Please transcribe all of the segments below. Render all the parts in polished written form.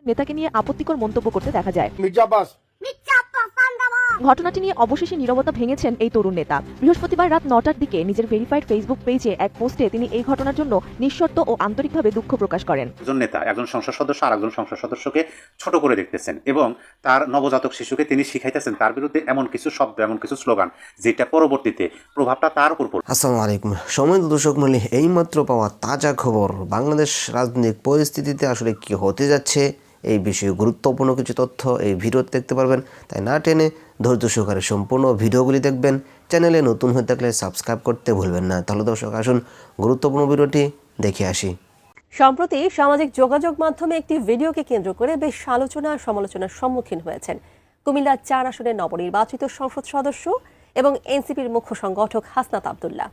নেতাকে নিয়ে আপত্তিকর মন্তব্য করতে দেখা যায়। মির্জা আব্বাস ঘটনাটি নিয়ে অবশেষে নীরবতা ভেঙেছেন এই তরুণ নেতা। বৃহস্পতিবার রাত 9টার দিকে নিজের ভেরিফাইড ফেসবুক পেজে এক পোস্টে তিনি এই ঘটনার জন্য নিঃশর্ত ও আন্তরিকভাবে দুঃখ প্রকাশ করেন। একজন নেতা একজন সংসদ সদস্য আর একজন সংসদ সদস্যকে ছোট করে দেখতেছেন এবং তার নবজাতক শিশুকে তিনি শিখাইতেছেন তার বিরুদ্ধে এমন কিছু শব্দ, এমন কিছু স্লোগান যেটা পরবর্তীতে প্রভাবটা তার উপর পড়বে। আসসালামু আলাইকুম। সম্মানিত দর্শক মণ্ডলী, এইমাত্র পাওয়া তাজা খবর বাংলাদেশ রাজনৈতিক পরিস্থিতিতে আসলে কি হতে যাচ্ছে এই বিষয়ে গুরুত্বপূর্ণ কিছু তথ্য এই ভিডিওতে দেখতে পারবেন, তাই না টেনে ধৈর্য সহকারে সম্পূর্ণ ভিডিওগুলি দেখবেন। চ্যানেলে নতুন হয়ে থাকলে সাবস্ক্রাইব করতে ভুলবেন না। তাহলে দর্শক আসুন গুরুত্বপূর্ণ ভিডিওটি দেখে আসি। সম্প্রতি সামাজিক যোগাযোগ মাধ্যমে একটি ভিডিওকে কেন্দ্র করে বেশ আলোচনা আর সমালোচনার সম্মুখীন হয়েছেন কুমিল্লা 4 আসনের নবনির্বাচিত সংসদ সদস্য এবং এনসিপির মুখ্য সংগঠক হাসনাত আব্দুল্লাহ।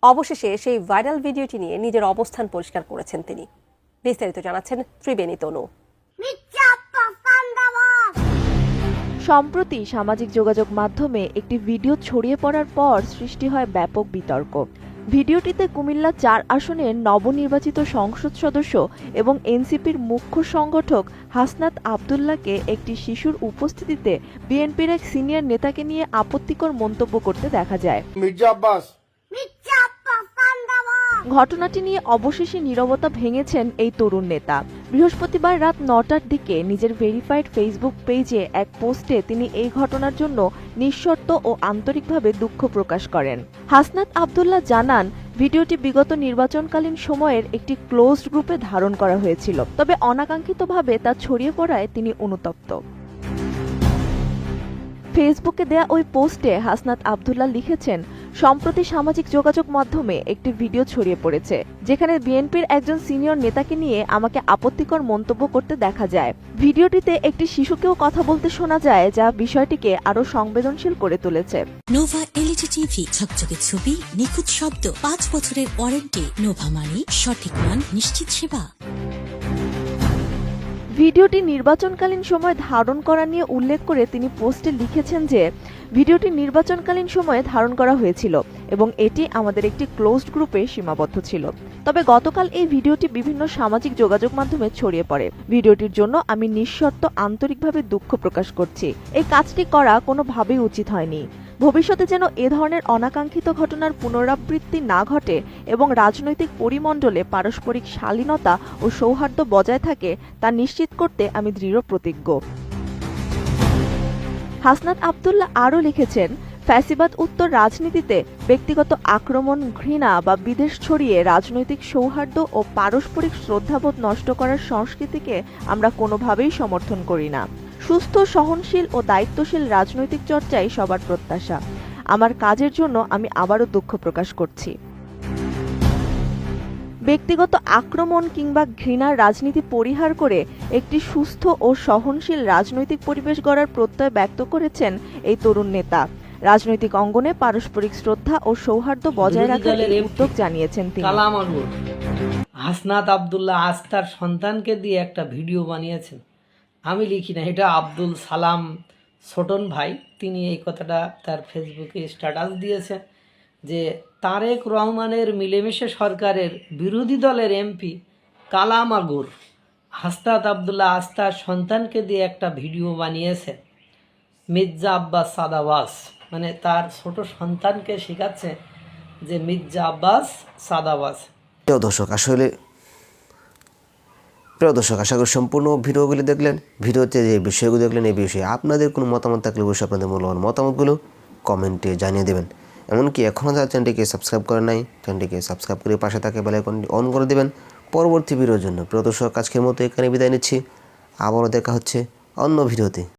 অবশেষে সেই ভাইরাল ভিডিওটি নিয়ে নিজের অবস্থান পরিষ্কার করেছেন তিনি। বিস্তারিত জানাচ্ছেন ত্রিবেণী তনু। সম্প্রতি সামাজিক যোগাযোগ মাধ্যমে একটি ভিডিও ছড়িয়ে পড়ার পর সৃষ্টি হয় ব্যাপক বিতর্ক। ভিডিওটিতে কুমিল্লা 4 আসনের নবনির্বাচিত সংসদ সদস্য এবং এনসিপির মুখ্য সংগঠক হাসনাত আব্দুল্লাহকে একটি শিশুর উপস্থিতিতে বিএনপির এক সিনিয়র নেতাকে নিয়ে আপত্তিকর মন্তব্য করতে দেখা যায়। মির্জা আব্বাস ঘটনাটি নিয়ে অবশেষে নীরবতা ভেঙেছেন এই তরুণ নেতা। বৃহস্পতিবার রাত 9টার দিকে নিজের ভেরিফাইড ফেসবুক পেজে এক পোস্টে তিনি এই ঘটনার জন্য নিঃশর্ত ও আন্তরিকভাবে দুঃখ প্রকাশ করেন। হাসনাত আব্দুল্লাহ জানান, ভিডিওটি বিগত নির্বাচনকালীন সময়ের একটি ক্লোজড গ্রুপে ধারণ করা হয়েছিল, তবে অনাকাঙ্ক্ষিতভাবে তা ছড়িয়ে পড়ায় তিনি অনুতপ্ত। ফেসবুকে দেয়া ওই পোস্টে হাসনাত আব্দুল্লাহ লিখেছেন, সম্প্রতি সামাজিক যোগাযোগ মাধ্যমে একটি ভিডিও ছড়িয়ে পড়েছে যেখানে বিএনপির একজন সিনিয়র নেতাকে নিয়ে আমাকে আপত্তিকর মন্তব্য করতে দেখা যায়। ভিডিওটিতে একটি শিশুকেও কথা বলতে শোনা যায়, যা বিষয়টিকে আরো সংবেদনশীল করে তুলেছে। নোভা এলইডি টিভি, ঝকঝকে ছবি, নিখুঁত শব্দ, 5 বছরের ওয়ারেন্টি। নোভা মানি সঠিক মান, নিশ্চিত সেবা। ভিডিওটি নির্বাচনকালীন সময় ধারণ করা নিয়ে উল্লেখ করে তিনি পোস্টে লিখেছেন যে, ভিডিওটি নির্বাচনকালীন সময়ে ধারণ করা হয়েছিল এবং এটি আমাদের একটি ক্লোজড গ্রুপে সীমাবদ্ধ ছিল। তবে গতকাল এই ভিডিওটি বিভিন্ন সামাজিক যোগাযোগ মাধ্যমে ছড়িয়ে পড়ে। ভিডিওটির জন্য আমি নিঃশর্ত আন্তরিকভাবে দুঃখ প্রকাশ করছি। এই কাজটি করা কোনোভাবেই উচিত হয়নি। ভবিষ্যতে যেন এ ধরনের অনাকাঙ্ক্ষিত ঘটনার পুনরাবৃত্তি না ঘটে এবং রাজনৈতিক পরিমণ্ডলে পারস্পরিক শালীনতা ও সৌহার্দ্য বজায় থাকে তা নিশ্চিত করতে আমি দৃঢ় প্রতিজ্ঞ। হাসনাত আব্দুল্লাহ আরও লিখেছেন, ফ্যাসিবাদ উত্তর রাজনীতিতে ব্যক্তিগত আক্রমণ, ঘৃণা বা বিদ্বেষ ছড়িয়ে রাজনৈতিক সৌহার্দ্য ও পারস্পরিক শ্রদ্ধাবোধ নষ্ট করার সংস্কৃতিকে আমরা কোনোভাবেই সমর্থন করি না। সুস্থ, সহনশীল ও দায়িত্বশীল রাজনৈতিক চর্চাই সবার প্রত্যাশা। আমার কাজের জন্য আমি আবারও দুঃখ প্রকাশ করছি। ব্যক্তিগত আক্রমণ কিংবা ঘৃণার রাজনীতি পরিহার করে একটি সুস্থ ও সহনশীল রাজনৈতিক পরিবেশ গড়ার প্রত্যয় ব্যক্ত করেছেন এই তরুণ নেতা। রাজনৈতিক অঙ্গনে পারস্পরিক শ্রদ্ধা ও সৌহার্দ্য বজায় রাখার উদ্যোগ জানিয়েছেন তিনি। হাসনাত আব্দুল্লাহ আজ তার সন্তানকে দিয়ে একটা ভিডিও বানিয়েছেন। আমি লিখি না, এটা আব্দুল সালাম ছোটন ভাই, তিনি এই কথাটা তার ফেসবুকে স্ট্যাটাস দিয়েছেন যে তারেক রহমানের মিলেমিশে সরকারের বিরোধী দলের এমপি কালামাগুর হাসনাত আব্দুল্লাহ আজ তার সন্তানকে দিয়ে একটা ভিডিও বানিয়েছে। মির্জা আব্বাস সাদাবাস, মানে তার ছোট সন্তানকে শেখাচ্ছে যে মির্জা আব্বাস সাদাবাস। প্রিয় দর্শক, আশা করি সম্পূর্ণ ভিডিওগুলি দেখলেন। ভিডিওতে যে বিষয়গুলো দেখলেন এই বিষয়ে আপনাদের কোনো মতামত থাকলে অবশ্যই আপনাদের মূল্যবান মতামতগুলো কমেন্টে জানিয়ে দেবেন। এমনকি এখনও যারা চ্যানেলটিকে সাবস্ক্রাইব করে নাই, চ্যানেলটিকে সাবস্ক্রাইব করে পাশে থাকে বেল আইকনটি অন করে দেবেন পরবর্তী ভিডিওর জন্য। প্রিয় দর্শক, আজকের মতো এখানে বিদায় নিচ্ছি। আবারও দেখা হচ্ছে অন্য ভিডিওতে।